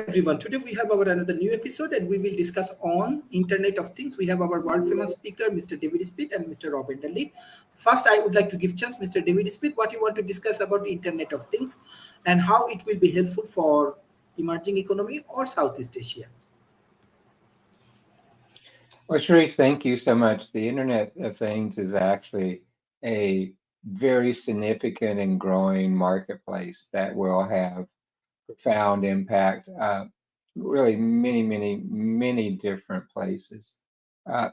everyone. Today we have our another new episode and we will discuss on Internet of Things. We have our world famous speaker, Mr. David Smith and Mr. Robin Daly. First, I would like to give chance, Mr. David Smith, what you want to discuss about Internet of Things and how it will be helpful for emerging economy or Southeast Asia. Well, Sharif, thank you so much. The Internet of Things is actually a very significant and growing marketplace that will have profound impact, really many different places. Uh,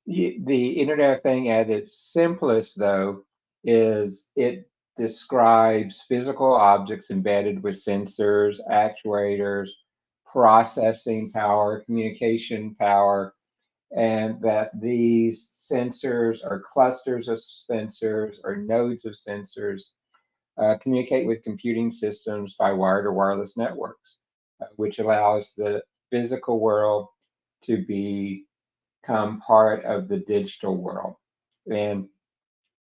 the Internet of Thing at its simplest, though, is it describes physical objects embedded with sensors, actuators, processing power, communication power, and that these sensors or clusters of sensors or nodes of sensors communicate with computing systems by wired or wireless networks, which allows the physical world to become part of the digital world. And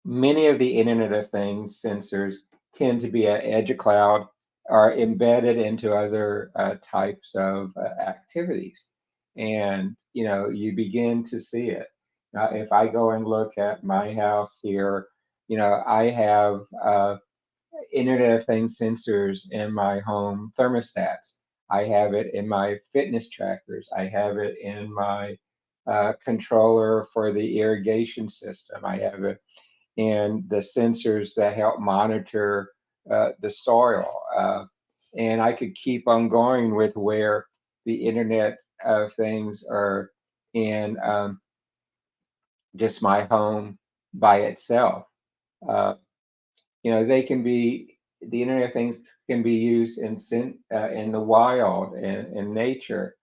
many of the Internet of Things sensors tend to be at edge of cloud or embedded into other types of activities. And, you begin to see it. Now, if I go and look at my house here, I have Internet of Things sensors in my home thermostats. I have it in my fitness trackers. I have it in my controller for the irrigation system. I have it in the sensors that help monitor the soil. And I could keep on going with where the Internet of Things are in just my home by itself. Uh, they can be the Internet of Things can be used in the wild and in nature.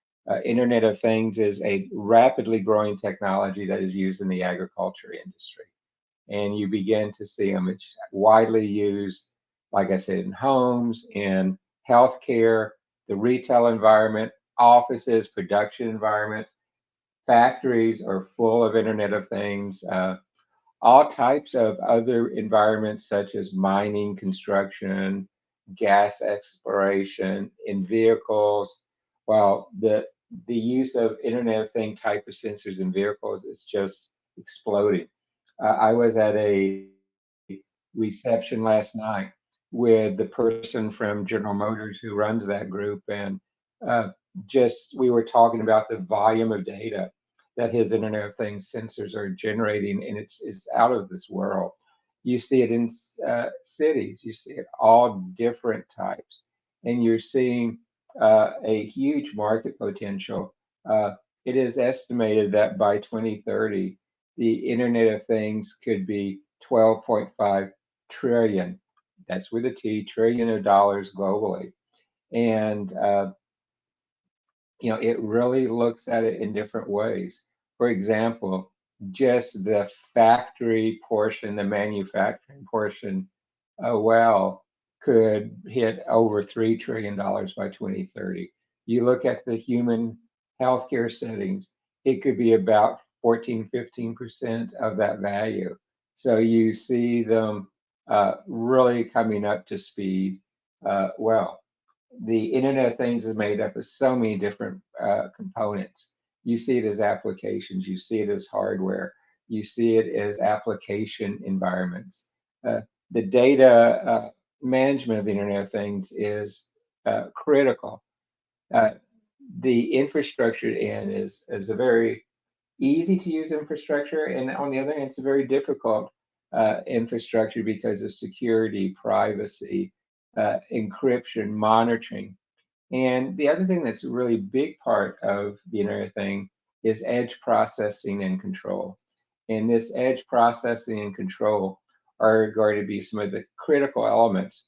Internet of Things is a rapidly growing technology that is used in the agriculture industry, and you begin to see them. It's widely used, like I said, in homes, in healthcare, the retail environment, offices, production environments. Factories are full of Internet of Things. All types of other environments, such as mining, construction, gas exploration, in vehicles. Well, the use of Internet of Thing type of sensors in vehicles is just exploding. I was at a reception last night with the person from General Motors who runs that group, and uh, just we were talking about the volume of data that his Internet of Things sensors are generating, and it's out of this world. You see it in cities, you see it all different types, and you're seeing a huge market potential. It is estimated that by 2030, the Internet of Things could be 12.5 trillion. That's with a T, trillion of dollars globally. And it really looks at it in different ways. For example, just the factory portion, the manufacturing portion, well, could hit over $3 trillion by 2030. You look at the human healthcare settings, it could be about 14-15% of that value. So you see them really coming up to speed well. The Internet of Things is made up of so many different components. You see it as applications, you see it as hardware, you see it as application environments. The data management of the Internet of Things is critical. Uh, the infrastructure end is a very easy to use infrastructure, and on the other hand, it's a very difficult infrastructure because of security, privacy, encryption, monitoring. And the other thing that's a really big part of the Internet thing is edge processing and control. And this edge processing and control are going to be some of the critical elements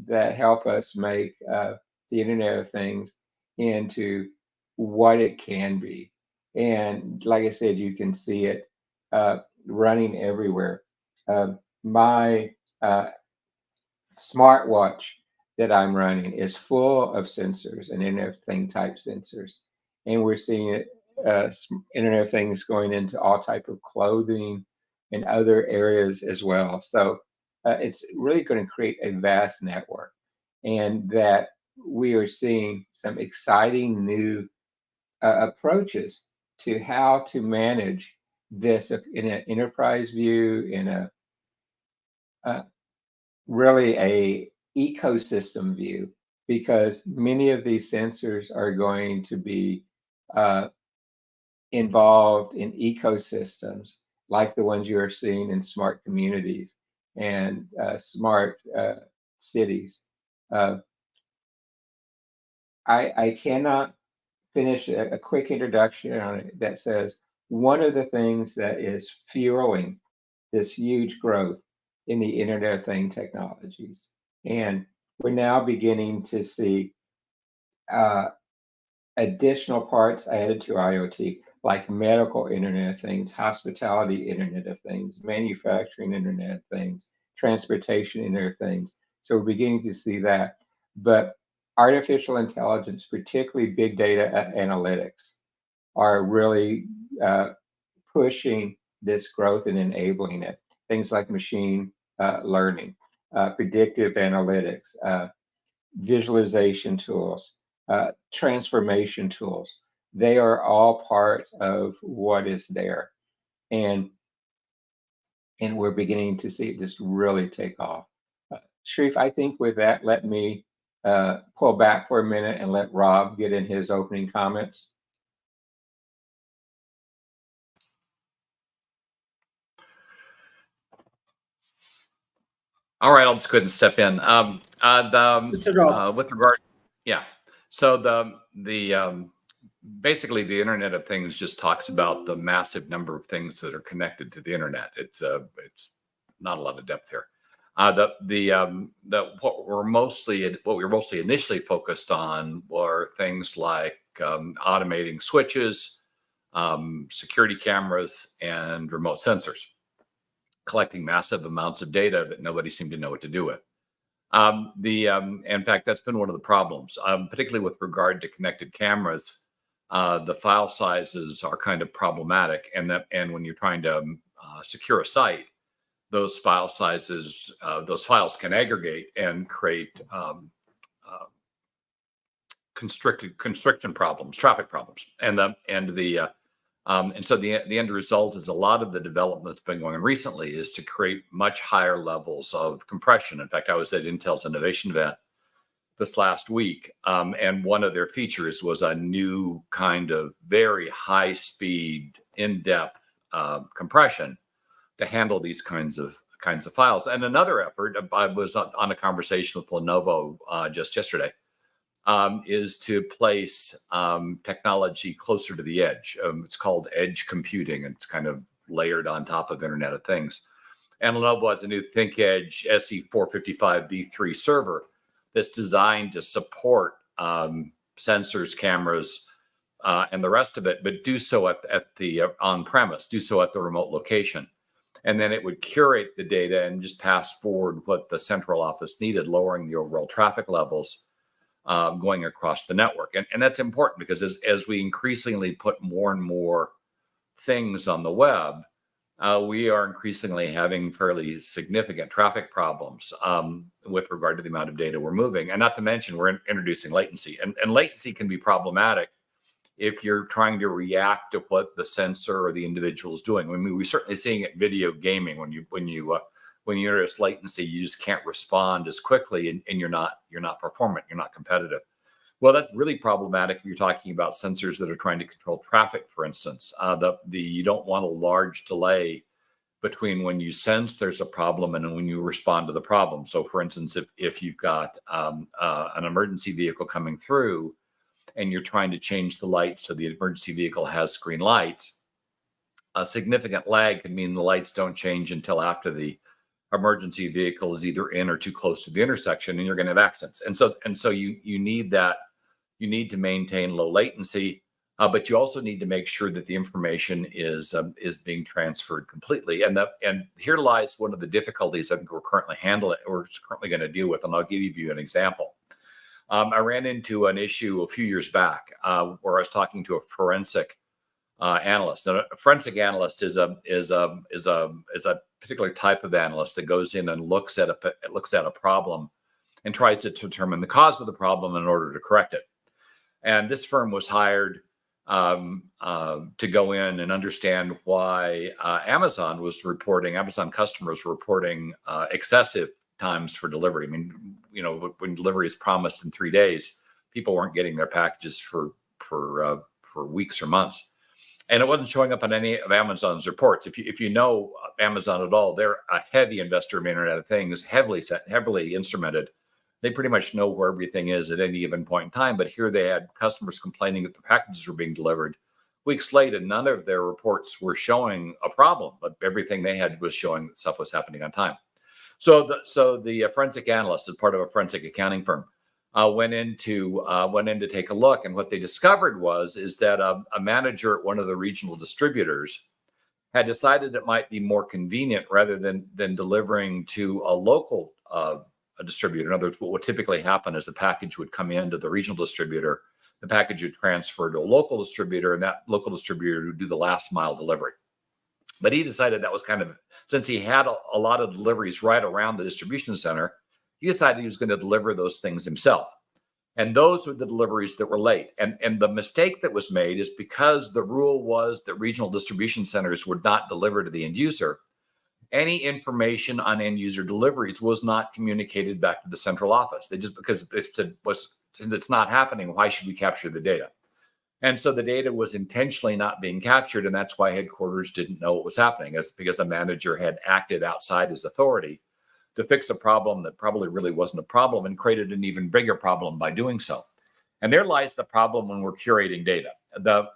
that help us make the Internet of Things into what it can be. And like I said, you can see it running everywhere. My smartwatch that I'm running is full of sensors and Internet of Thing type sensors, and we're seeing it Internet of Things going into all type of clothing and other areas as well. So it's really going to create a vast network, and that we are seeing some exciting new approaches to how to manage this in an enterprise view, in a really a ecosystem view, because many of these sensors are going to be uh, involved in ecosystems like the ones you are seeing in smart communities and smart cities. Uh, I cannot finish a quick introduction on it that says one of the things that is fueling this huge growth in the Internet of Things technologies. And we're now beginning to see uh, additional parts added to IoT, like medical Internet of Things, hospitality Internet of Things, manufacturing Internet of Things, transportation Internet of Things. So we're beginning to see that. But artificial intelligence, particularly big data analytics, are really pushing this growth and enabling it. Things like machine learning, predictive analytics, visualization tools, transformation tools. They are all part of what is there. And and we're beginning to see it just really take off. Sharif, I think with that, let me pull back for a minute and let Rob get in his opening comments. All right, I'll just go ahead and step in. Mr. Rob. With regard, yeah. So basically the Internet of Things just talks about the massive number of things that are connected to the internet. It's not a lot of depth here. What we were mostly initially focused on were things like automating switches, security cameras, and remote sensors, collecting massive amounts of data that nobody seemed to know what to do with. In fact, that's been one of the problems, particularly with regard to connected cameras. The file sizes are kind of problematic, and when you're trying to secure a site, those file sizes, those files can aggregate and create constriction problems, traffic problems, and so the end result is a lot of the development that's been going on recently is to create much higher levels of compression. In fact, I was at Intel's innovation event this last week, and one of their features was a new kind of very high speed, in-depth compression to handle these kinds of files. And another effort, I was on a conversation with Lenovo just yesterday, is to place technology closer to the edge. It's called edge computing. It's kind of layered on top of Internet of Things. And Lenovo has a new ThinkEdge SE455v3 server that's designed to support sensors, cameras, and the rest of it, but do so at the on-premise, do so at the remote location. And then it would curate the data and just pass forward what the central office needed, lowering the overall traffic levels going across the network. And that's important because as we increasingly put more and more things on the web, we are increasingly having fairly significant traffic problems with regard to the amount of data we're moving. And not to mention, we're introducing latency. And latency can be problematic if you're trying to react to what the sensor or the individual is doing. I mean, we're certainly seeing it in video gaming when you introduce latency, you just can't respond as quickly, and you're not performant, you're not competitive. Well, that's really problematic if you're talking about sensors that are trying to control traffic, for instance. You don't want a large delay between when you sense there's a problem and when you respond to the problem. So, for instance, if you've got an emergency vehicle coming through and you're trying to change the light so the emergency vehicle has green lights, a significant lag can mean the lights don't change until after the emergency vehicle is either in or too close to the intersection, and you're going to have accidents. And so you need that. You need to maintain low latency, but you also need to make sure that the information is being transferred completely. And here lies one of the difficulties I think we're currently going to deal with. And I'll give you an example. I ran into an issue a few years back where I was talking to a forensic analyst. And a forensic analyst is a particular type of analyst that goes in and looks at a problem and tries to determine the cause of the problem in order to correct it. And this firm was hired to go in and understand why Amazon customers were reporting excessive times for delivery. I mean, when delivery is promised in 3 days, people weren't getting their packages for weeks or months. And it wasn't showing up on any of Amazon's reports. If you know Amazon at all, they're a heavy investor in Internet of Things, heavily instrumented. They pretty much know where everything is at any given point in time. But here they had customers complaining that the packages were being delivered weeks late, and none of their reports were showing a problem, but everything they had was showing that stuff was happening on time. So the forensic analyst, as part of a forensic accounting firm, went in to take a look, and what they discovered is that a manager at one of the regional distributors had decided it might be more convenient, rather than delivering to a local a distributor. In other words, what would typically happen is the package would come into the regional distributor, the package would transfer to a local distributor, and that local distributor would do the last mile delivery. But he decided that was since he had a lot of deliveries right around the distribution center, he decided he was going to deliver those things himself. And those were the deliveries that were late. And the mistake that was made is, because the rule was that regional distribution centers would not deliver to the end user, any information on end user deliveries was not communicated back to the central office. They just, because they said, since it's not happening, why should we capture the data? And so the data was intentionally not being captured, and that's why headquarters didn't know what was happening. It's because a manager had acted outside his authority to fix a problem that probably really wasn't a problem, and created an even bigger problem by doing so. And there lies the problem when we're curating data.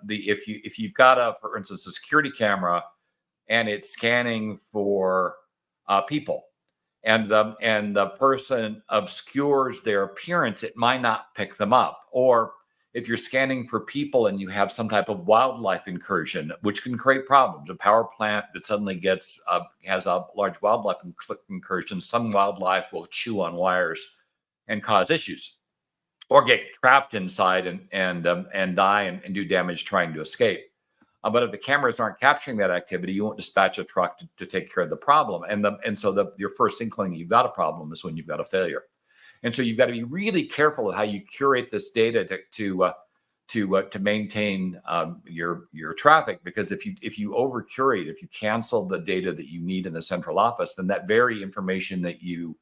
If you've got for instance, a security camera, and it's scanning for people, and the person obscures their appearance, it might not pick them up. Or if you're scanning for people and you have some type of wildlife incursion, which can create problems, a power plant that suddenly has a large wildlife incursion, some wildlife will chew on wires and cause issues, or get trapped inside and die and do damage trying to escape. But if the cameras aren't capturing that activity, you won't dispatch a truck to take care of the problem. So your first inkling you've got a problem is when you've got a failure. And so you've got to be really careful with how you curate this data to maintain your traffic. Because if you over curate, if you cancel the data that you need in the central office, then that very information that you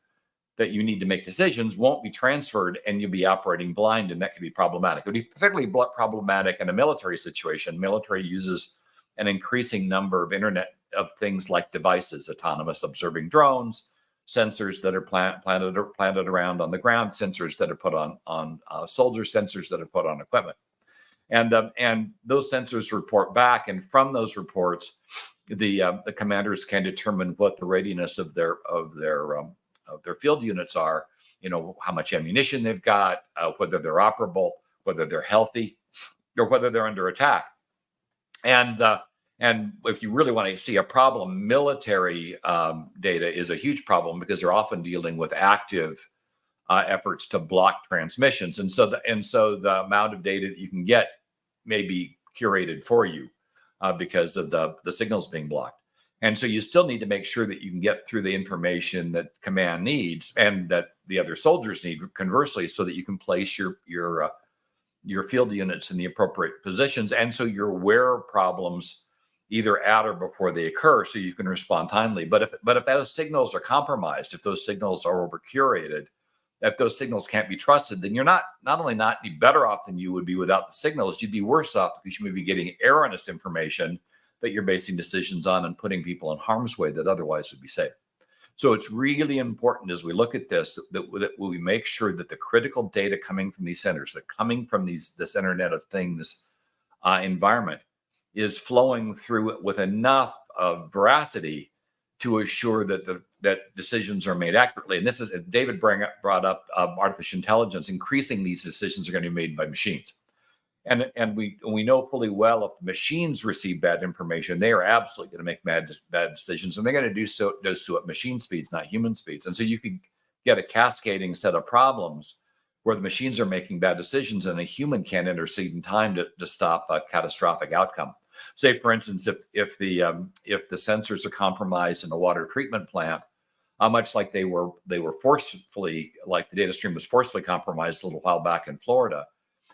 need to make decisions won't be transferred, and you'll be operating blind, and that can be problematic. It would be particularly problematic in a military situation. Military uses an increasing number of Internet of Things like devices, autonomous observing drones, sensors that are planted around on the ground, sensors that are put on soldiers, sensors that are put on equipment, and those sensors report back, and from those reports, the commanders can determine what the readiness of their field units are. How much ammunition they've got, whether they're operable, whether they're healthy, or whether they're under attack. And if you really want to see a problem, military data is a huge problem, because they're often dealing with active efforts to block transmissions. And so the amount of data that you can get may be curated for you because of the signals being blocked. And so you still need to make sure that you can get through the information that command needs, and that the other soldiers need, conversely, so that you can place your field units in the appropriate positions. And so you're aware of problems either at or before they occur, so you can respond timely. But if those signals are compromised, if those signals are over curated, if those signals can't be trusted, then you're not only not any better off than you would be without the signals, you'd be worse off, because you may be getting erroneous information that you're basing decisions on and putting people in harm's way that otherwise would be safe. So it's really important, as we look at this, that we make sure that the critical data coming from these centers, that coming from this Internet of Things environment, is flowing through it with enough veracity to assure that decisions are made accurately. And this is, David brought up artificial intelligence. Increasing these decisions are going to be made by machines. And we know fully well, if the machines receive bad information, they are absolutely going to make bad decisions, and they're going to do so at machine speeds, not human speeds. And so you could get a cascading set of problems where the machines are making bad decisions, and a human can't intercede in time to stop a catastrophic outcome. Say, for instance, if the sensors are compromised in a water treatment plant, much like they were forcefully, like the data stream was forcefully compromised a little while back in Florida,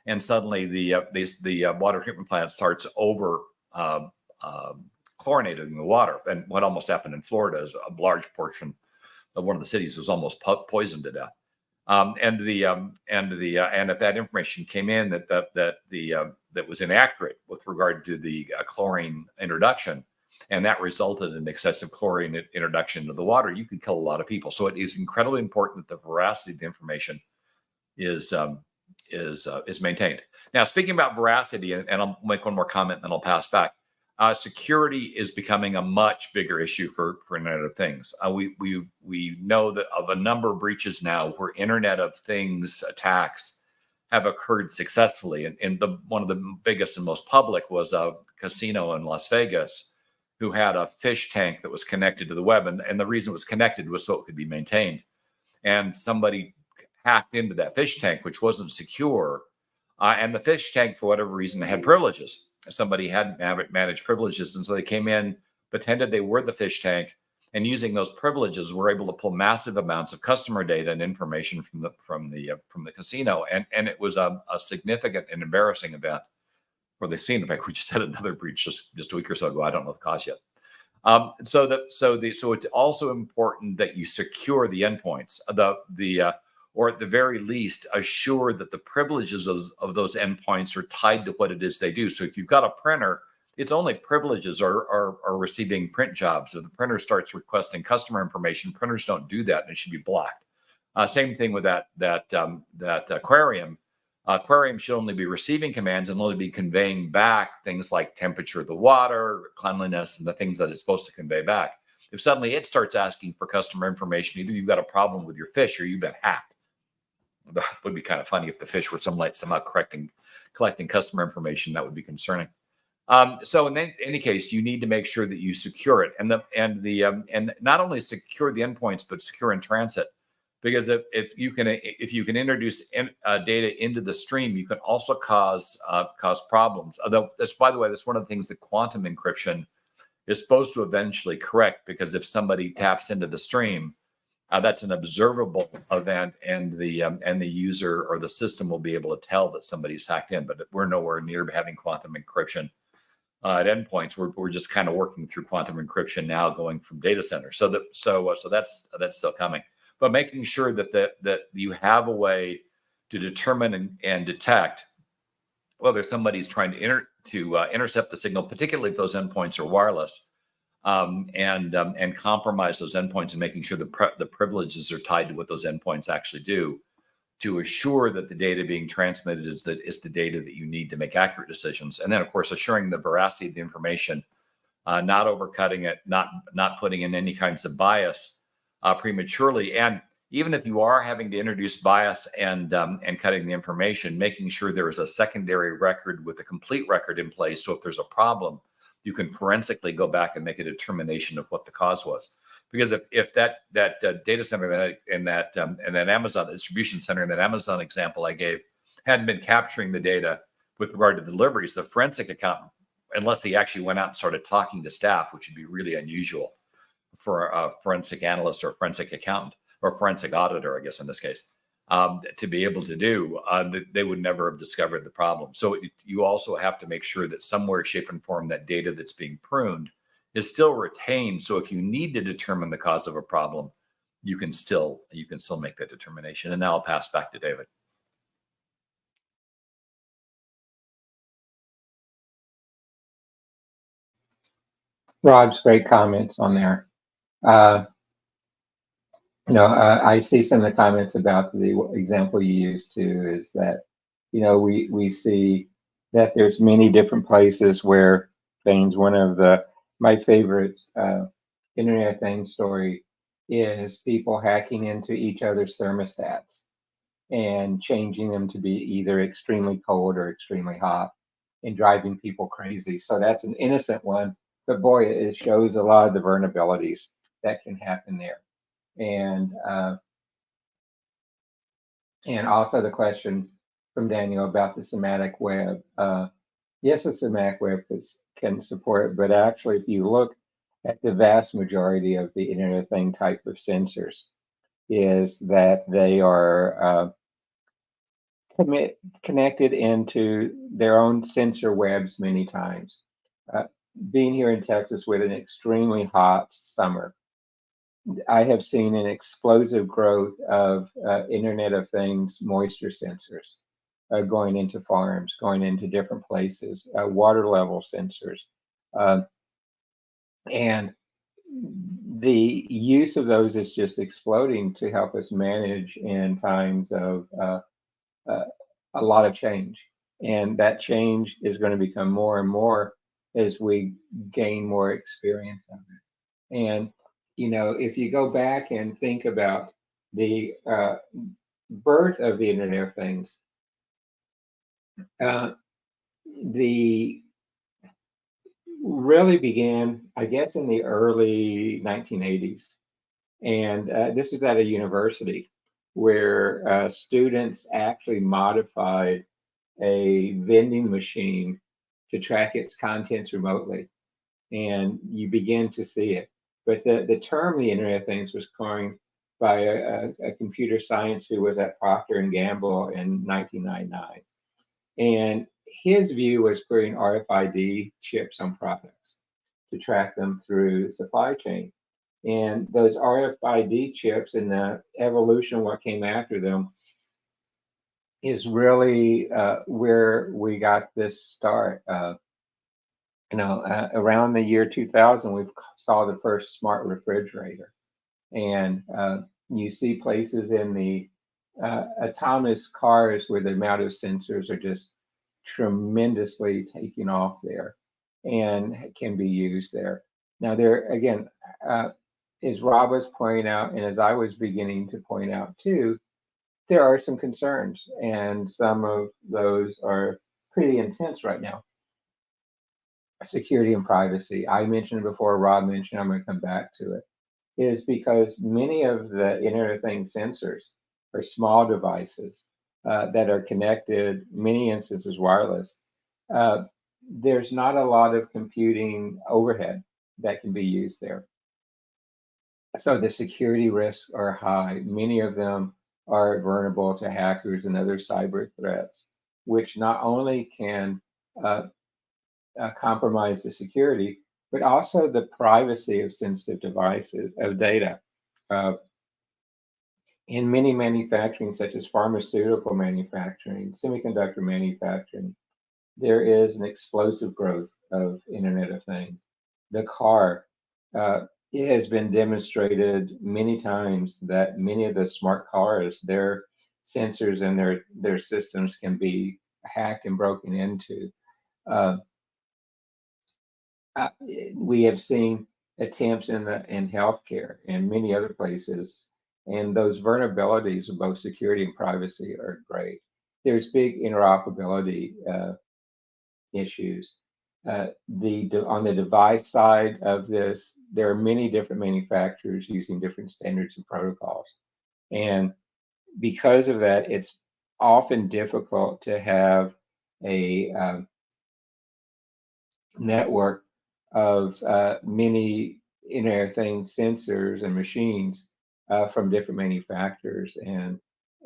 and suddenly the water treatment plant starts over chlorinating the water. And what almost happened in Florida is a large portion of one of the cities was almost poisoned to death. And if that information came in that was inaccurate with regard to the chlorine introduction, and that resulted in excessive chlorine introduction into the water, you could kill a lot of people. So it is incredibly important that the veracity of the information is maintained. Now, speaking about veracity, and I'll make one more comment, and then I'll pass back. Security is becoming a much bigger issue for Internet of Things. We know that of a number of breaches now where Internet of Things attacks have occurred successfully, and one of the biggest and most public was a casino in Las Vegas who had a fish tank that was connected to the web, and the reason it was connected was so it could be maintained. And somebody hacked into that fish tank, which wasn't secure, and the fish tank, for whatever reason, had privileges. Somebody had managed privileges, and so they came in, pretended they were the fish tank, and using those privileges, were able to pull massive amounts of customer data and information from the casino, and it was a significant and embarrassing event for the scene. In fact, we just had another breach just a week or so ago. I don't know the cause yet. So it's also important that you secure the endpoints, or at the very least, assure that the privileges of those endpoints are tied to what it is they do. So if you've got a printer, its only privileges are receiving print jobs. If the printer starts requesting customer information, printers don't do that, and it should be blocked. Same thing with that aquarium. Aquarium should only be receiving commands and only be conveying back things like temperature of the water, cleanliness, and the things that it's supposed to convey back. If suddenly it starts asking for customer information, either you've got a problem with your fish or you've been hacked. That would be kind of funny if the fish were somehow collecting customer information. That would be concerning. So in any case, you need to make sure that you secure it, and not only secure the endpoints, but secure in transit. Because if you can introduce data into the stream, you can also cause problems. Although by the way, that's one of the things that quantum encryption is supposed to eventually correct. Because if somebody taps into the stream, that's an observable event, and the user or the system will be able to tell that somebody's hacked in. But we're nowhere near having quantum encryption at endpoints. We're just kind of working through quantum encryption now, going from data centers. So that's still coming. But making sure that you have a way to determine and detect whether somebody's trying to intercept the signal, particularly if those endpoints are wireless, and compromise those endpoints, and making sure the privileges are tied to what those endpoints actually do, to assure that the data being transmitted is the data that you need to make accurate decisions. And then, of course, assuring the veracity of the information, not overcutting it, not putting in any kinds of bias prematurely. And even if you are having to introduce bias and cutting the information, making sure there is a secondary record with a complete record in place. So if there's a problem, you can forensically go back and make a determination of what the cause was. Because if that data center and that Amazon distribution center in that Amazon example I gave hadn't been capturing the data with regard to deliveries, the forensic accountant, unless he actually went out and started talking to staff, which would be really unusual for a forensic analyst or forensic accountant or forensic auditor, I guess in this case, to be able to do, they would never have discovered the problem. So you also have to make sure that somewhere, shape, and form, that data that's being pruned is still retained. So if you need to determine the cause of a problem, you can still make that determination. And now I'll pass back to David. Rob's great comments on there. I see some of the comments about the example you used too, is that, we see that there's many different places where things, my favorite Internet of Things story is people hacking into each other's thermostats and changing them to be either extremely cold or extremely hot and driving people crazy. So that's an innocent one, but boy, it shows a lot of the vulnerabilities that can happen there. And also the question from Daniel about the semantic web. Yes, the semantic web can support it, but actually, if you look at the vast majority of the Internet of Thing type of sensors is that they are connected into their own sensor webs many times. Uh, Being here in Texas with an extremely hot summer, I have seen an explosive growth of Internet of Things moisture sensors going into farms, going into different places, water level sensors. Uh, and the use of those is just exploding to help us manage in times of uh, a lot of change. And that change is going to become more and more as we gain more experience of it. And, if you go back and think about the birth of the Internet of Things, uh, the really began, I guess, in the early 1980s. And this is at a university where students actually modified a vending machine to track its contents remotely. And you begin to see it. But the term the Internet of Things was coined by a computer science who was at Procter and Gamble in 1999. And his view was putting RFID chips on products to track them through the supply chain. And those RFID chips and the evolution of what came after them is really where we got this start. Around the year 2000, we saw the first smart refrigerator. And you see places in the autonomous cars where the amount of sensors are just tremendously taking off there and can be used there. Now, there again, as Rob was pointing out, and as I was beginning to point out too, there are some concerns, and some of those are pretty intense right now. Security and privacy. I mentioned it before, Rob mentioned, I'm going to come back to it, is because many of the Internet of Things sensors are small devices that are connected, many instances wireless. Uh, there's not a lot of computing overhead that can be used there. So the security risks are high. Many of them are vulnerable to hackers and other cyber threats, which not only can uh, compromise the security, but also the privacy of sensitive devices, of data. Uh, in many manufacturing, such as pharmaceutical manufacturing, semiconductor manufacturing, there is an explosive growth of Internet of Things. The car, it has been demonstrated many times that many of the smart cars, their sensors and their systems can be hacked and broken into. Uh, uh, we have seen attempts in healthcare and many other places, and those vulnerabilities of both security and privacy are great. There's big interoperability issues. On the device side of this, there are many different manufacturers using different standards and protocols, and because of that, it's often difficult to have a network of many Internet of Things sensors and machines from different manufacturers. And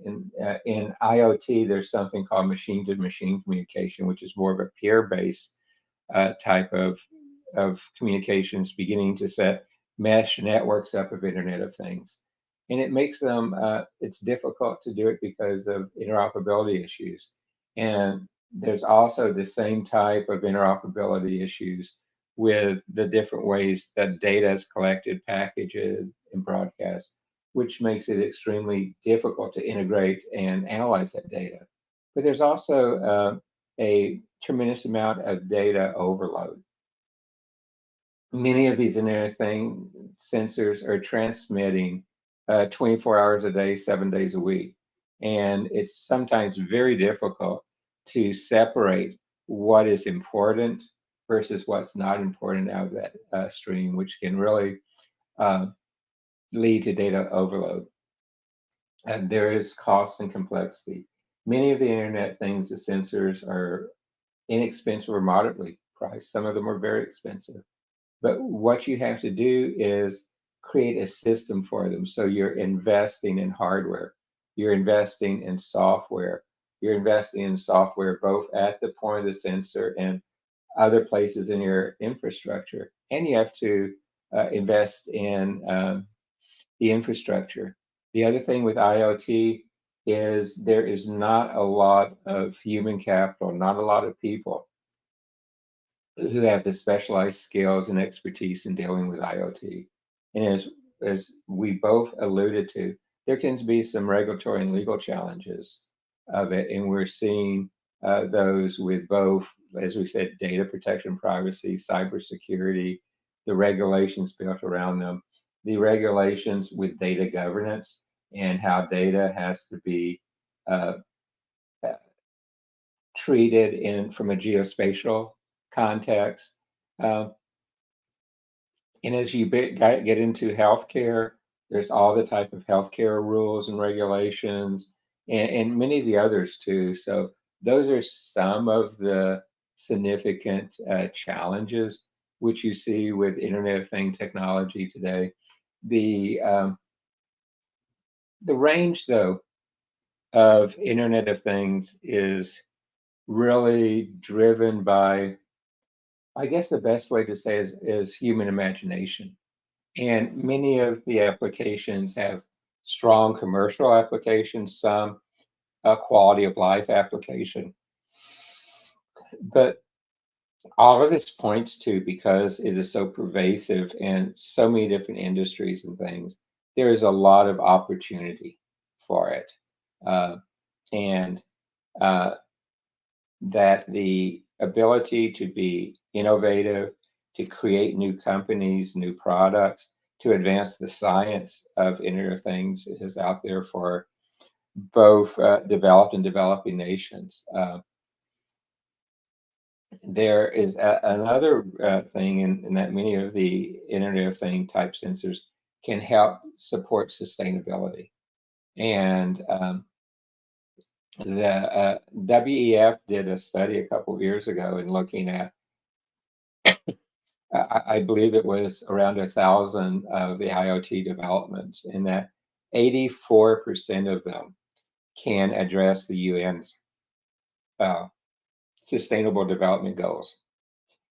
in IoT, there's something called machine-to-machine communication, which is more of a peer-based type of communications, beginning to set mesh networks up of Internet of Things. And it makes them, it's difficult to do it because of interoperability issues. And there's also the same type of interoperability issues with the different ways that data is collected, packaged, and broadcast, which makes it extremely difficult to integrate and analyze that data. But there's also a tremendous amount of data overload. Many of these Internet of Things sensors are transmitting 24 hours a day, 7 days a week. And it's sometimes very difficult to separate what is important versus what's not important out of that stream, which can really uh, lead to data overload. And there is cost and complexity. Many of the Internet things, the sensors are inexpensive or moderately priced. Some of them are very expensive. But what you have to do is create a system for them. So you're investing in hardware, you're investing in software, you're investing in software both at the point of the sensor and other places in your infrastructure. And you have to invest in the infrastructure. The other thing with IoT is there is not a lot of human capital, not a lot of people who have the specialized skills and expertise in dealing with IoT. And as we both alluded to, there can be some regulatory and legal challenges of it, and we're seeing those with both, as we said, data protection, privacy, cybersecurity, the regulations built around them, the regulations with data governance and how data has to be uh, treated in from a geospatial context. Uh, and as you get into healthcare, there's all the type of healthcare rules and regulations, and many of the others too. So those are some of the significant challenges which you see with Internet of Things technology today. The range, though, of Internet of Things is really driven by, I guess the best way to say is human imagination. And many of the applications have strong commercial applications, some a quality of life application. But all of this points to, because it is so pervasive in so many different industries and things, there is a lot of opportunity for it. Uh, and uh, that the ability to be innovative, to create new companies, new products, to advance the science of Internet of Things is out there for both developed and developing nations. There is another thing in that many of the Internet of Things type sensors can help support sustainability. And the WEF did a study a couple of years ago in looking at, I believe it was around 1,000 of the IoT developments, and that 84% of them can address the UN's Sustainable Development Goals.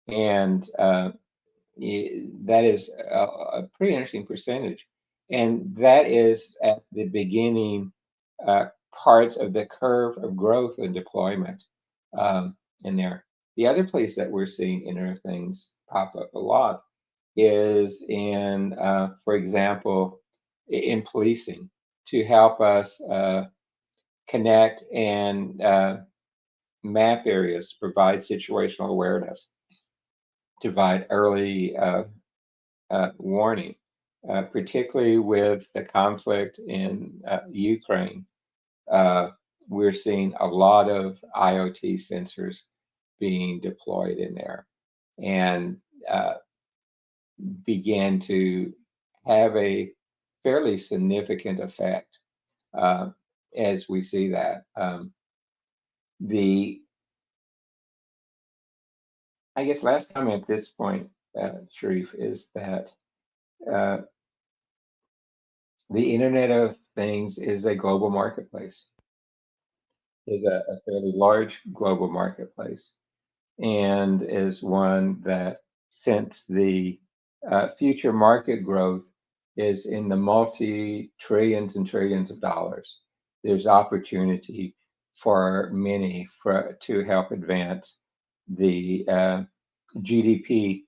And that is a pretty interesting percentage. And that is at the beginning parts of the curve of growth and deployment in there. The other place that we're seeing Internet of Things pop up a lot is in, for example, in policing, to help us connect and map areas, provide situational awareness, provide early warning, particularly with the conflict in Ukraine. We're seeing a lot of IoT sensors being deployed in there, and begin to have a fairly significant effect as we see that. The I guess last comment at this point, Sharif, is that uh, the Internet of Things is a global marketplace, is a fairly large global marketplace, and is one that, since the future market growth is in the multi-trillions and trillions of dollars, there's opportunity for many to help advance the GDP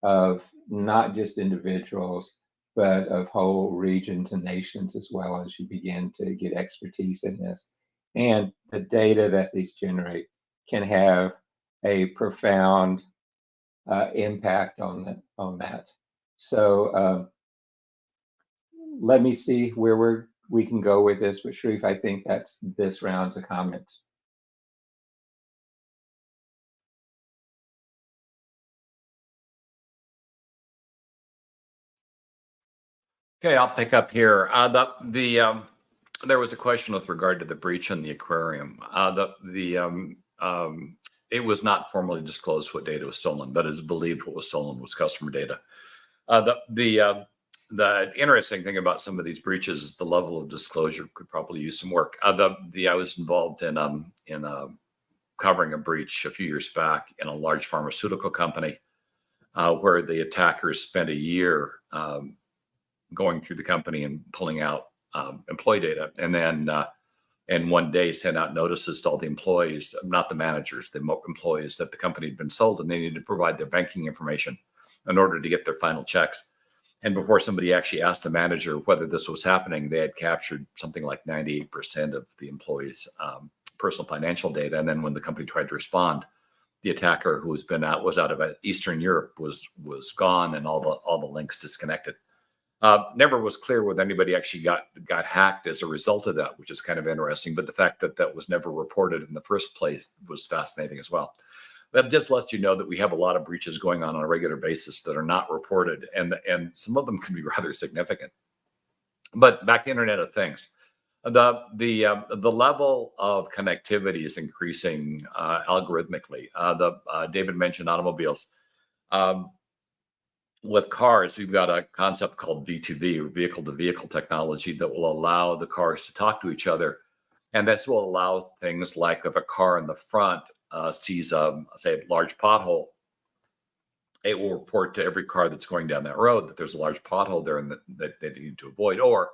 of not just individuals, but of whole regions and nations, as well, as you begin to get expertise in this. And the data that these generate can have a profound impact on that. So let me see where we can go with this. But Sharif, I think that's this round's of comments. Okay, I'll pick up here. There was a question with regard to the breach in the aquarium. it was not formally disclosed what data was stolen, but it's believed what was stolen was customer data. The interesting thing about some of these breaches is the level of disclosure could probably use some work. I was involved in covering a breach a few years back in a large pharmaceutical company where the attackers spent a year going through the company and pulling out employee data, and then and one day sent out notices to all the employees, not the managers, the employees, that the company had been sold and they needed to provide their banking information in order to get their final checks. And before somebody actually asked the manager whether this was happening, they had captured something like 98% of the employees' personal financial data. And then when the company tried to respond, the attacker, who was out of Eastern Europe, was gone, and all the links disconnected. Never was clear whether anybody actually got hacked as a result of that, which is kind of interesting. But the fact that that was never reported in the first place was fascinating as well. That just lets you know that we have a lot of breaches going on a regular basis that are not reported, and some of them can be rather significant. But back to Internet of Things, the level of connectivity is increasing algorithmically. David mentioned automobiles. With cars, we've got a concept called V2V, or vehicle-to-vehicle technology, that will allow the cars to talk to each other, and this will allow things like if a car in the front sees say a large pothole, it will report to every car that's going down that road that there's a large pothole there and that they need to avoid. Or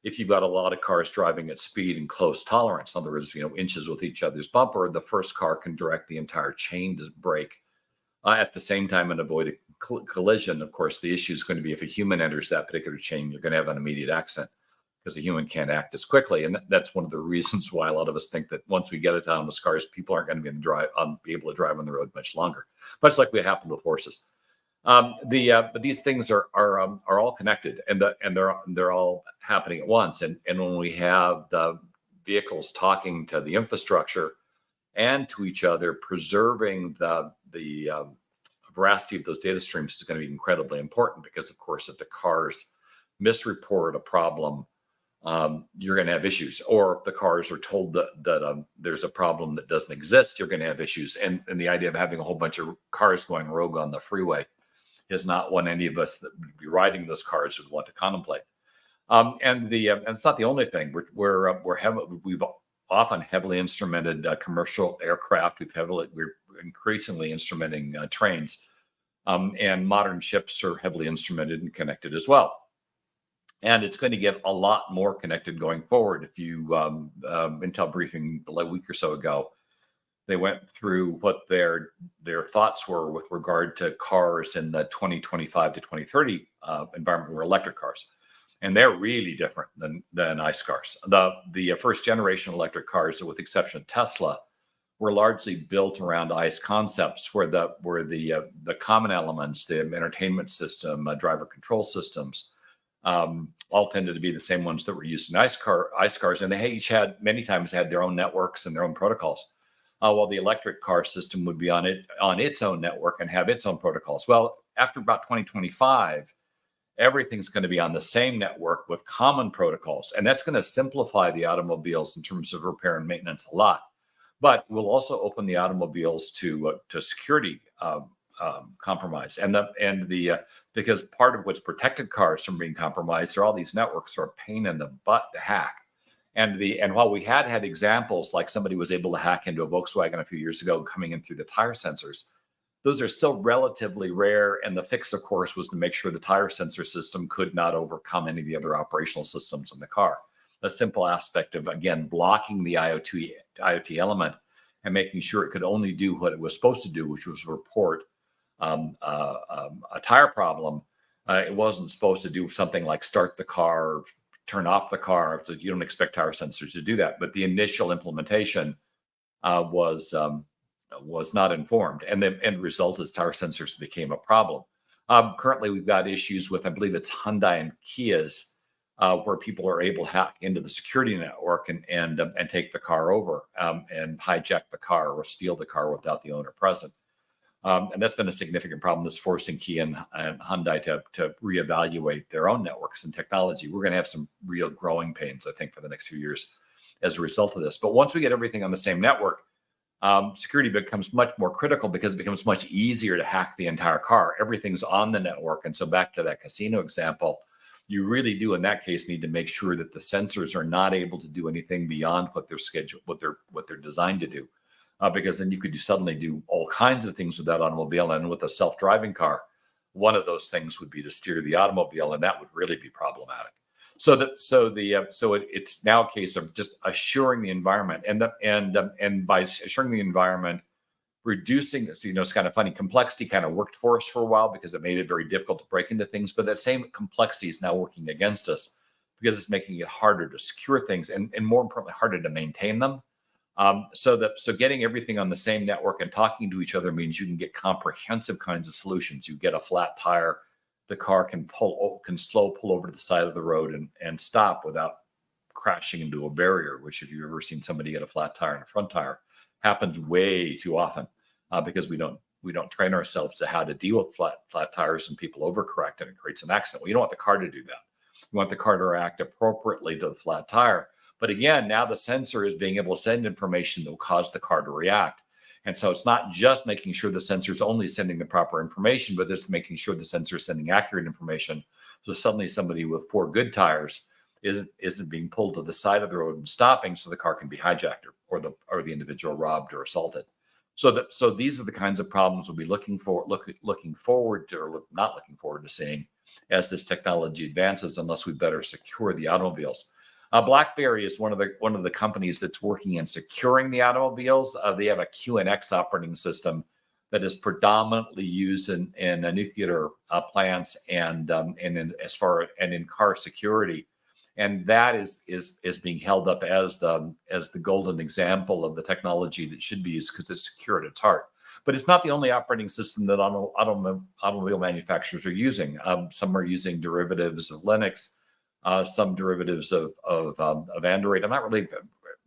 if you've got a lot of cars driving at speed and close tolerance, in other words, inches with each other's bumper, the first car can direct the entire chain to brake at the same time and avoid a collision. Of course, the issue is going to be if a human enters that particular chain, you're going to have an immediate accident because a human can't act as quickly. And that's one of the reasons why a lot of us think that once we get autonomous cars, people aren't going to be able to drive on the road much longer, much like what happened with horses. But these things are all connected, and they're all happening at once. And when we have the vehicles talking to the infrastructure and to each other, preserving the veracity of those data streams is going to be incredibly important, because, of course, if the cars misreport a problem, you're going to have issues. Or if the cars are told that there's a problem that doesn't exist, you're going to have issues. And the idea of having a whole bunch of cars going rogue on the freeway is not what any of us that would be riding those cars would want to contemplate. And it's not the only thing. We've often heavily instrumented commercial aircraft. We're increasingly instrumenting trains, and modern ships are heavily instrumented and connected as well. And it's going to get a lot more connected going forward. If you Intel briefing a week or so ago, they went through what their thoughts were with regard to cars in the 2025 to 2030 environment, were electric cars. And they're really different than ICE cars. The first generation electric cars, with the exception of Tesla, were largely built around ICE concepts, where the common elements, the entertainment system, driver control systems, all tended to be the same ones that were used in ICE cars, and they each many times had their own networks and their own protocols. While the electric car system would be on its own network and have its own protocols. Well, after about 2025, everything's going to be on the same network with common protocols, and that's going to simplify the automobiles in terms of repair and maintenance a lot. But we'll also open the automobiles to security compromise, because part of what's protected cars from being compromised are all these networks are a pain in the butt to hack. And while we had examples like somebody was able to hack into a Volkswagen a few years ago coming in through the tire sensors, those are still relatively rare. And the fix, of course, was to make sure the tire sensor system could not overcome any of the other operational systems in the car. A simple aspect of, again, blocking the IoT element and making sure it could only do what it was supposed to do, which was report a tire problem. It wasn't supposed to do something like start the car, turn off the car. So you don't expect tire sensors to do that. But the initial implementation was not informed, and the end result is tire sensors became a problem. Currently, we've got issues with, I believe it's Hyundai and Kia's, where people are able to hack into the security network and take the car over and hijack the car or steal the car without the owner present. And that's been a significant problem that's forcing Kia and Hyundai to reevaluate their own networks and technology. We're going to have some real growing pains, I think, for the next few years as a result of this. But once we get everything on the same network, security becomes much more critical because it becomes much easier to hack the entire car. Everything's on the network. And so back to that casino example, you really do in that case need to make sure that the sensors are not able to do anything beyond what they're scheduled, what they're designed to do. Because then you could suddenly do all kinds of things with that automobile. And with a self-driving car, one of those things would be to steer the automobile, and that would really be problematic. It's now a case of just assuring the environment, and by assuring the environment, reducing, it's kind of funny. Complexity kind of worked for us for a while because it made it very difficult to break into things. But that same complexity is now working against us because it's making it harder to secure things and more importantly, harder to maintain them. So getting everything on the same network and talking to each other means you can get comprehensive kinds of solutions. You get a flat tire, the car can pull over to the side of the road and stop without crashing into a barrier, which if you've ever seen somebody get a flat tire and a front tire, happens way too often because we don't train ourselves to how to deal with flat tires and people overcorrect and it creates an accident. Well, you don't want the car to do that. You want the car to react appropriately to the flat tire. But again, now the sensor is being able to send information that will cause the car to react. And so it's not just making sure the sensor is only sending the proper information, but it's making sure the sensor is sending accurate information. So suddenly somebody with 4 good tires isn't being pulled to the side of the road and stopping so the car can be hijacked or the individual robbed or assaulted. So these are the kinds of problems we'll be looking forward to, or not looking forward to seeing as this technology advances, unless we better secure the automobiles. BlackBerry is one of the companies that's working in securing the automobiles. They have a QNX operating system that is predominantly used in nuclear plants and in car security, and that is being held up as the golden example of the technology that should be used because it's secure at its heart. But it's not the only operating system that automobile manufacturers are using. Some are using derivatives of Linux. Some derivatives of Android.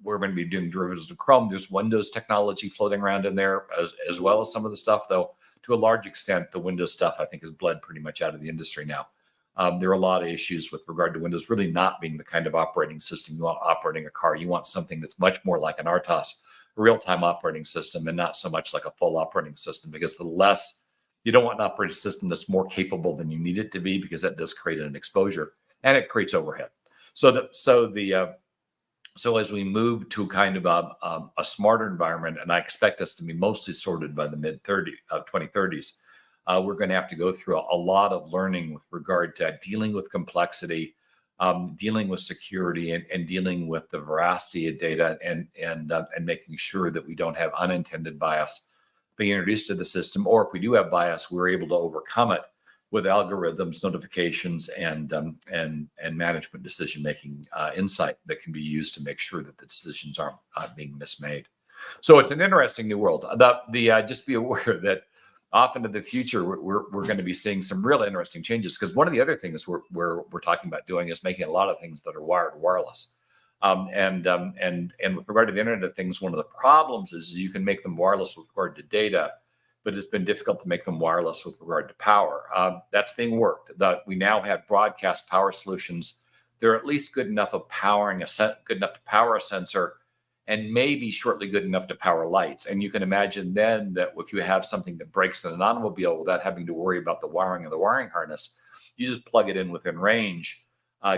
We're going to be doing derivatives of Chrome. There's Windows technology floating around in there as well as some of the stuff, though, to a large extent, the Windows stuff, I think, has bled pretty much out of the industry now. There are a lot of issues with regard to Windows really not being the kind of operating system you want operating a car. You want something that's much more like an RTOS, a real-time operating system, and not so much like a full operating system, because you don't want an operating system that's more capable than you need it to be, because that does create an exposure. And it creates overhead. So as we move to kind of a smarter environment, and I expect this to be mostly sorted by the mid-2030s, we're going to have to go through a lot of learning with regard to dealing with complexity, dealing with security, and dealing with the veracity of data, and making sure that we don't have unintended bias being introduced to the system, or if we do have bias, we're able to overcome it with algorithms, notifications, and management decision-making insight that can be used to make sure that the decisions aren't being mismade. So it's an interesting new world. Just be aware that often in the future, we're going to be seeing some real interesting changes, because one of the other things we're talking about doing is making a lot of things that are wired wireless. And with regard to the Internet of Things, one of the problems is you can make them wireless with regard to data, but it's been difficult to make them wireless with regard to power. That's being worked. We now have broadcast power solutions. They're at least good enough to power a sensor, and maybe shortly good enough to power lights. And you can imagine then that if you have something that breaks in an automobile without having to worry about the wiring of the wiring harness, you just plug it in within range,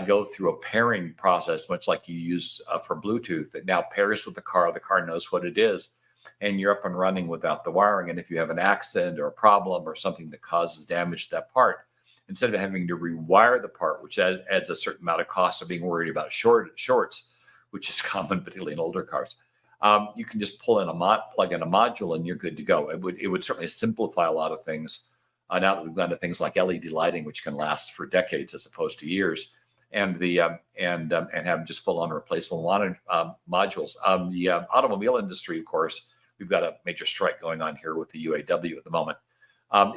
go through a pairing process, much like you use for Bluetooth. It now pairs with the car knows what it is, and you're up and running without the wiring. And if you have an accident or a problem or something that causes damage to that part, instead of having to rewire the part, which adds a certain amount of cost of being worried about shorts, which is common, particularly in older cars, you can just plug in a module and you're good to go. It would certainly simplify a lot of things now that we've gone to things like LED lighting, which can last for decades as opposed to years, and have just full-on replaceable modules. The automobile industry, of course, we've got a major strike going on here with the UAW at the moment,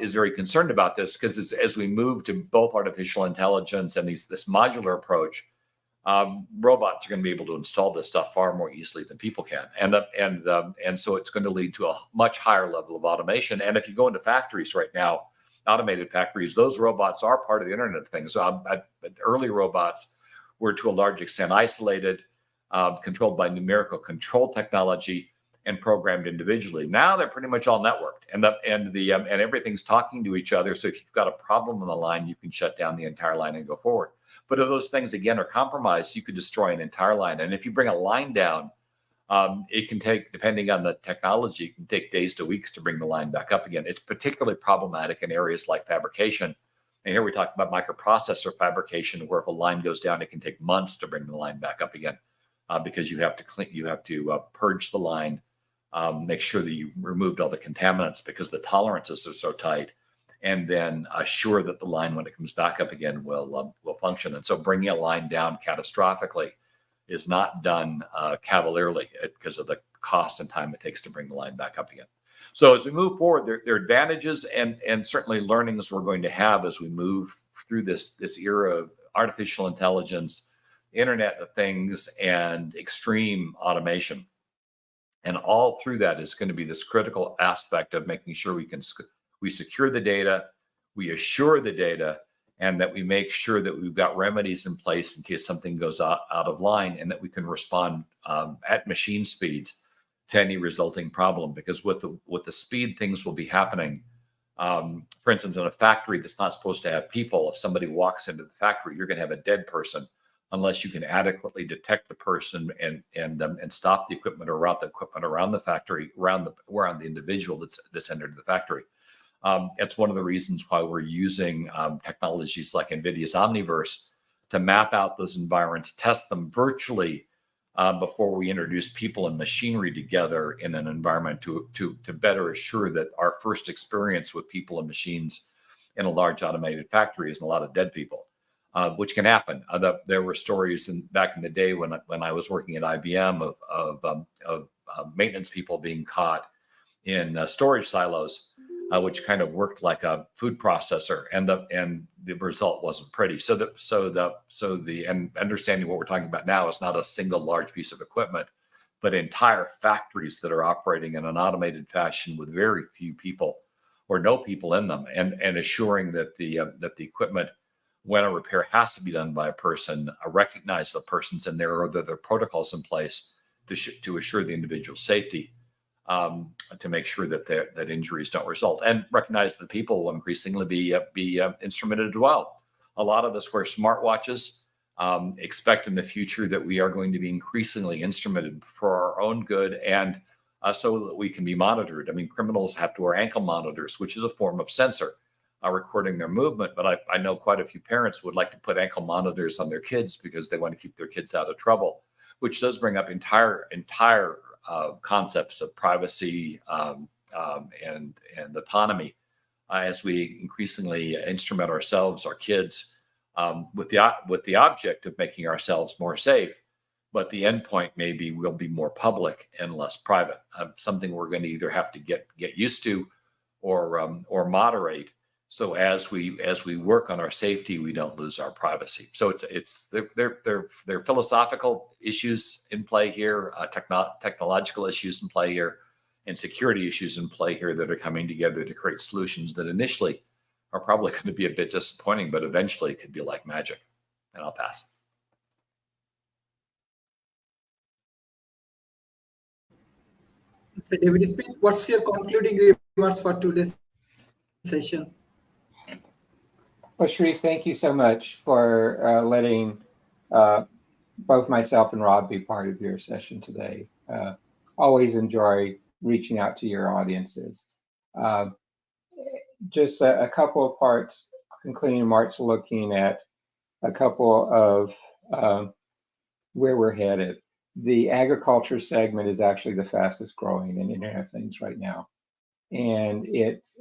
is very concerned about this, because as we move to both artificial intelligence and this modular approach, robots are going to be able to install this stuff far more easily than people can, and so it's going to lead to a much higher level of automation. And if you go into factories right now, automated factories, those robots are part of the Internet of Things. Early robots were to a large extent isolated, controlled by numerical control technology. and programmed individually. Now they're pretty much all networked, and everything's talking to each other. So if you've got a problem on the line, you can shut down the entire line and go forward. But if those things again are compromised, you could destroy an entire line. And if you bring a line down, it can take, depending on the technology, it can take days to weeks to bring the line back up again. It's particularly problematic in areas like fabrication. And here we talk about microprocessor fabrication, where if a line goes down, it can take months to bring the line back up again, because you have to purge the line, make sure that you've removed all the contaminants because the tolerances are so tight, and then assure that the line, when it comes back up again, will function. And so bringing a line down catastrophically is not done cavalierly because of the cost and time it takes to bring the line back up again. So as we move forward, there are advantages and certainly learnings we're going to have as we move through this era of artificial intelligence, Internet of Things, and extreme automation. And all through that is going to be this critical aspect of making sure we secure the data, we assure the data, and that we make sure that we've got remedies in place in case something goes out of line, and that we can respond at machine speeds to any resulting problem. Because with the speed things will be happening, for instance, in a factory that's not supposed to have people, if somebody walks into the factory, you're going to have a dead person unless you can adequately detect the person and stop the equipment or route the equipment around the factory, around the individual that's entered the factory. It's one of the reasons why we're using technologies like NVIDIA's Omniverse to map out those environments, test them virtually before we introduce people and machinery together in an environment to better assure that our first experience with people and machines in a large automated factory isn't a lot of dead people, which can happen. There were stories back in the day when I was working at IBM of maintenance people being caught in storage silos, which kind of worked like a food processor, and the result wasn't pretty. And understanding what we're talking about now is not a single large piece of equipment, but entire factories that are operating in an automated fashion with very few people or no people in them, and assuring that the equipment, when a repair has to be done by a person, recognize the person's in there, or that there are protocols in place to assure the individual's safety. To make sure that injuries don't result, and recognize that people will increasingly be instrumented as well. A lot of us wear smartwatches. Expect in the future that we are going to be increasingly instrumented for our own good, and so that we can be monitored. I mean, criminals have to wear ankle monitors, which is a form of sensor recording their movement. But I know quite a few parents would like to put ankle monitors on their kids because they want to keep their kids out of trouble, which does bring up entire concepts of privacy and autonomy as we increasingly instrument ourselves, our kids, with the object of making ourselves more safe. But the endpoint maybe will be more public and less private. Something we're going to either have to get used to or moderate. So as we work on our safety, we don't lose our privacy. So they're philosophical issues in play here, technological issues in play here, and security issues in play here that are coming together to create solutions that initially are probably going to be a bit disappointing, but eventually could be like magic. And I'll pass. Mr. David Smith, what's your concluding remarks for today's session? Well, Sharif, thank you so much for letting both myself and Rob be part of your session today. Always enjoy reaching out to your audiences. Just a couple of parts, concluding remarks, looking at a couple of where we're headed. The agriculture segment is actually the fastest growing in Internet of Things right now. And it's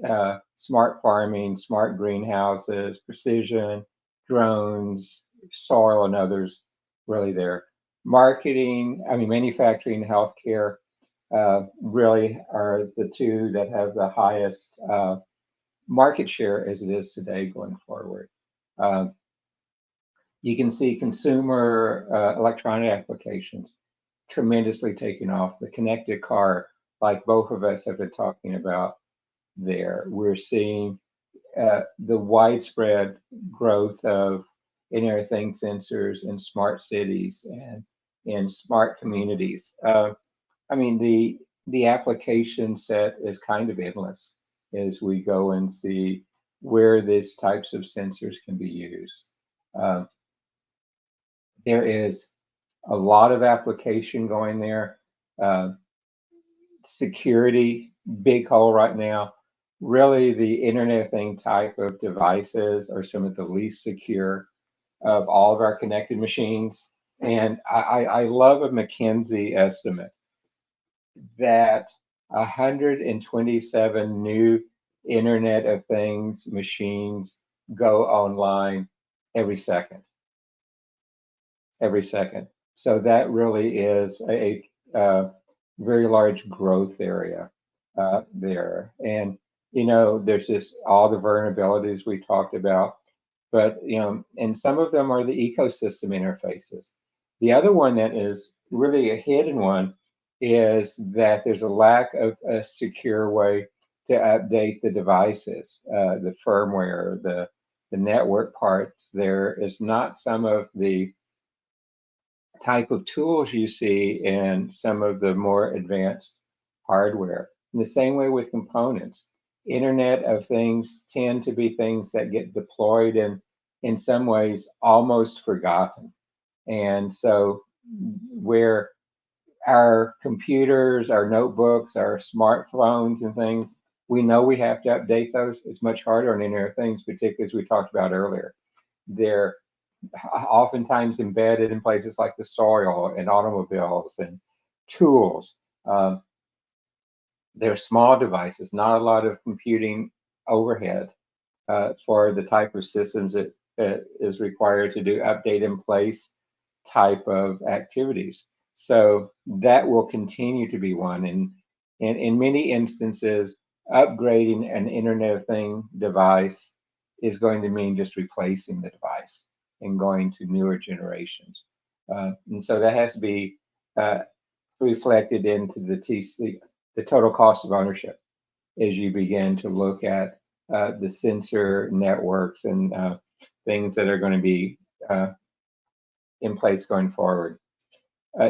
smart farming, smart greenhouses, precision, drones, soil, and others really there. Manufacturing, healthcare really are the two that have the highest market share as it is today going forward. You can see consumer electronic applications tremendously taking off. The connected car, like both of us have been talking about there. We're seeing the widespread growth of Internet of Things sensors in smart cities and in smart communities. The the application set is kind of endless as we go and see where these types of sensors can be used. Uh, there is a lot of application going there. Uh, Security, big hole right now. Really, the Internet of Thing type of devices are some of the least secure of all of our connected machines. And I love a McKinsey estimate that 127 new Internet of Things machines go online every second. Every second. So that really is a very large growth area there. And, there's just all the vulnerabilities we talked about, but, and some of them are the ecosystem interfaces. The other one that is really a hidden one is that there's a lack of a secure way to update the devices, the firmware, the network parts. There is not some of the type of tools you see in some of the more advanced hardware. In the same way with components, Internet of Things tend to be things that get deployed and in some ways almost forgotten. And so where our computers, our notebooks, our smartphones and things, we know we have to update those. It's much harder on Internet of Things, particularly as we talked about earlier. They're oftentimes embedded in places like the soil and automobiles and tools. They're small devices, not a lot of computing overhead for the type of systems that is required to do update in place type of activities. So that will continue to be one. And in many instances, upgrading an Internet of Thing device is going to mean just replacing the device and going to newer generations. And so that has to be reflected into the TC, the total cost of ownership, as you begin to look at the sensor networks and things that are going to be in place going forward.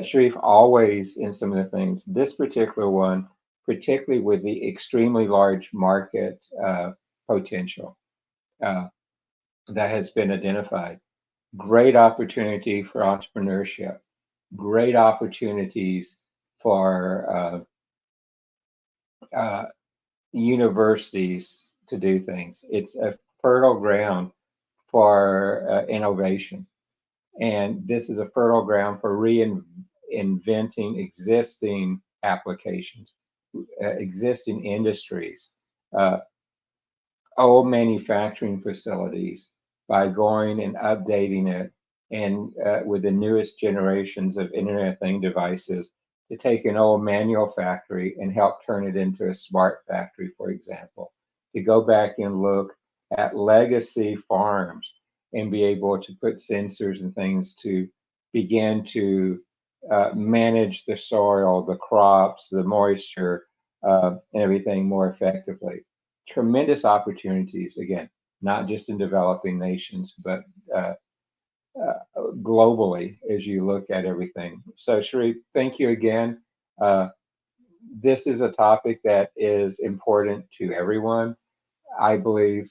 Sharif, always in some of the things, this particular one, particularly with the extremely large market potential that has been identified, great opportunity for entrepreneurship, great opportunities for universities to do things. It's a fertile ground for innovation. And this is a fertile ground for reinventing existing applications, existing industries, old manufacturing facilities by going and updating it and with the newest generations of Internet of Thing devices to take an old manual factory and help turn it into a smart factory, for example, to go back and look at legacy farms and be able to put sensors and things to begin to manage the soil, the crops, the moisture, and everything more effectively. Tremendous opportunities, again, not just in developing nations, but globally as you look at everything. So, Sharif, thank you again. This is a topic that is important to everyone. I believe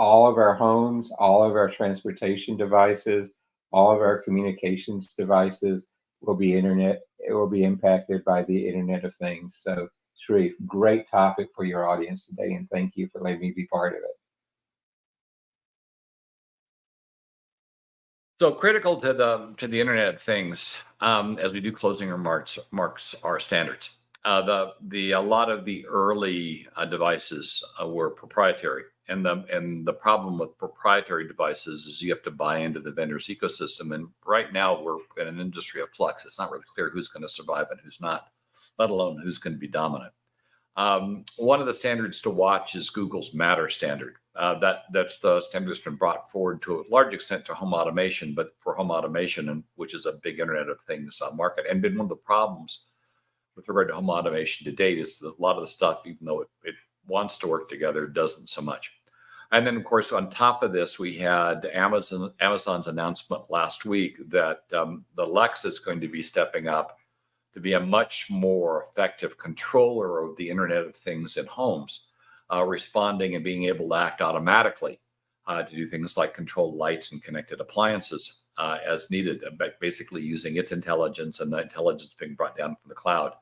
all of our homes, all of our transportation devices, all of our communications devices will be it will be impacted by the Internet of Things. So, Sharif, great topic for your audience today, and thank you for letting me be part of it. So critical to the Internet of Things, as we do closing remarks are standards. A lot of the early devices were proprietary, and the problem with proprietary devices is you have to buy into the vendor's ecosystem. And right now we're in an industry of flux. It's not really clear who's going to survive and who's not, let alone who's going to be dominant. One of the standards to watch is Google's Matter standard. That's the standard that's been brought forward to a large extent to home automation, but for home automation, and which is a big Internet of Things market, and been one of the problems with regard to home automation to date is that a lot of the stuff, even though it wants to work together, doesn't so much. And then, of course, on top of this, we had Amazon's announcement last week that the Lex is going to be stepping up to be a much more effective controller of the Internet of Things in homes, responding and being able to act automatically to do things like control lights and connected appliances as needed, basically using its intelligence and the intelligence being brought down from the cloud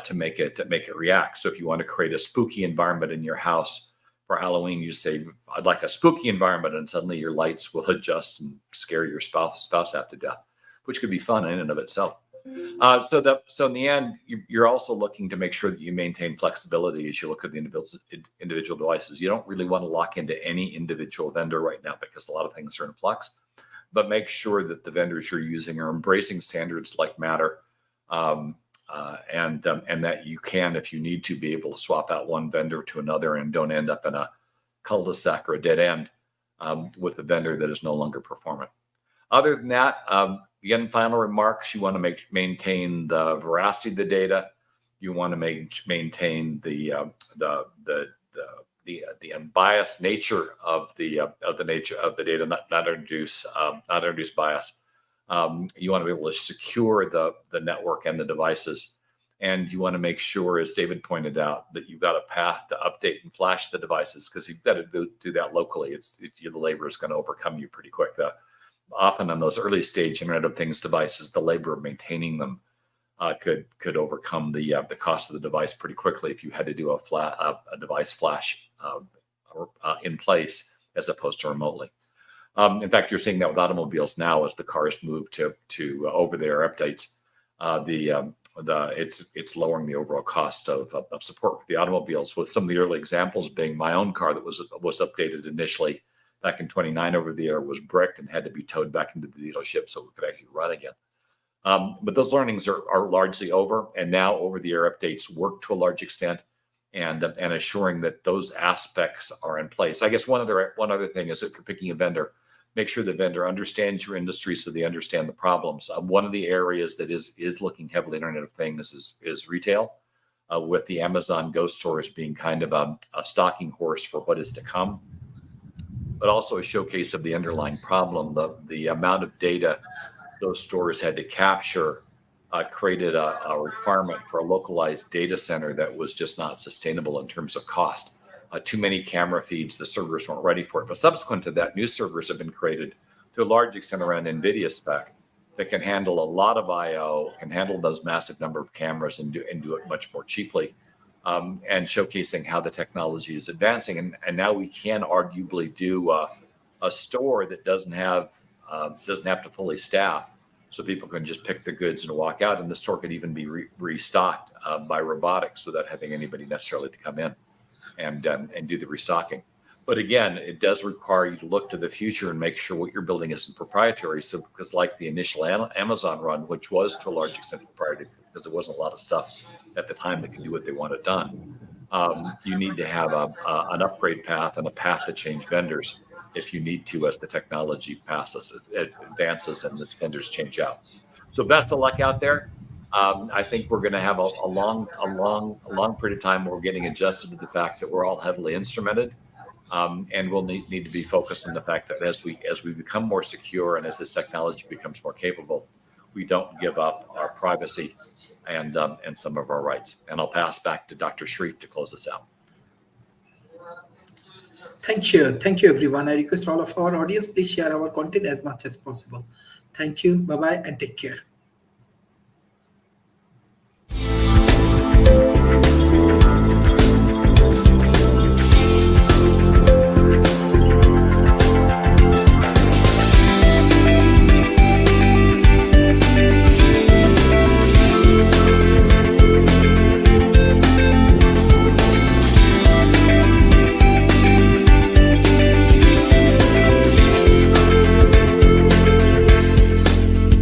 to make it react. So if you want to create a spooky environment in your house for Halloween, you say, "I'd like a spooky environment," and suddenly your lights will adjust and scare your spouse half to death, which could be fun in and of itself. So in the end, you're also looking to make sure that you maintain flexibility as you look at the individual devices. You don't really want to lock into any individual vendor right now because a lot of things are in flux, but make sure that the vendors you're using are embracing standards like Matter, and that you can, if you need to, be able to swap out one vendor to another and don't end up in a cul-de-sac or a dead end with a vendor that is no longer performant. Other than that, again, final remarks, you want to maintain the veracity of the data. You want to maintain the unbiased nature of the nature of the data, not introduce bias. You want to be able to secure the network and the devices, and you want to make sure, as David pointed out, that you've got a path to update and flash the devices, because you've got to do that locally. The labor is going to overcome you pretty quick. Often on those early stage Internet of Things devices, the labor of maintaining them could overcome the cost of the device pretty quickly if you had to do a device flash in place as opposed to remotely. In fact, you're seeing that with automobiles now as the cars move to over-the-air updates. It's lowering the overall cost of support for the automobiles. With some of the early examples being my own car that was updated initially back in 29 over the air, was bricked and had to be towed back into the dealership so it could actually run again. But those learnings are largely over, and now over the air updates work to a large extent, and assuring that those aspects are in place. I guess one other thing is, if you're picking a vendor, make sure the vendor understands your industry so they understand the problems. One of the areas that is looking heavily Internet of Things is retail, with the Amazon Go stores being kind of a stalking horse for what is to come, but also a showcase of the underlying problem. The amount of data those stores had to capture created a requirement for a localized data center that was just not sustainable in terms of cost. Too many camera feeds, the servers weren't ready for it. But subsequent to that, new servers have been created to a large extent around NVIDIA spec that can handle a lot of I/O, can handle those massive number of cameras and do it much more cheaply, and showcasing how the technology is advancing. And now we can arguably do a store that doesn't have to fully staff, so people can just pick the goods and walk out, and the store could even be restocked by robotics without having anybody necessarily to come in and do the restocking. But again, it does require you to look to the future and make sure what you're building isn't proprietary. So, because like the initial Amazon run, which was to a large extent proprietary, because there wasn't a lot of stuff at the time that could do what they wanted done, you need to have an upgrade path and a path to change vendors if you need to, as the technology advances and the vendors change out. So best of luck out there. I think we're going to have a long period of time where we're getting adjusted to the fact that we're all heavily instrumented, and we'll need to be focused on the fact that as we become more secure and as this technology becomes more capable, we don't give up our privacy and some of our rights. And I'll pass back to Dr. Sharif to close us out. Thank you, everyone. I request all of our audience, please share our content as much as possible. Thank you. Bye bye, and take care.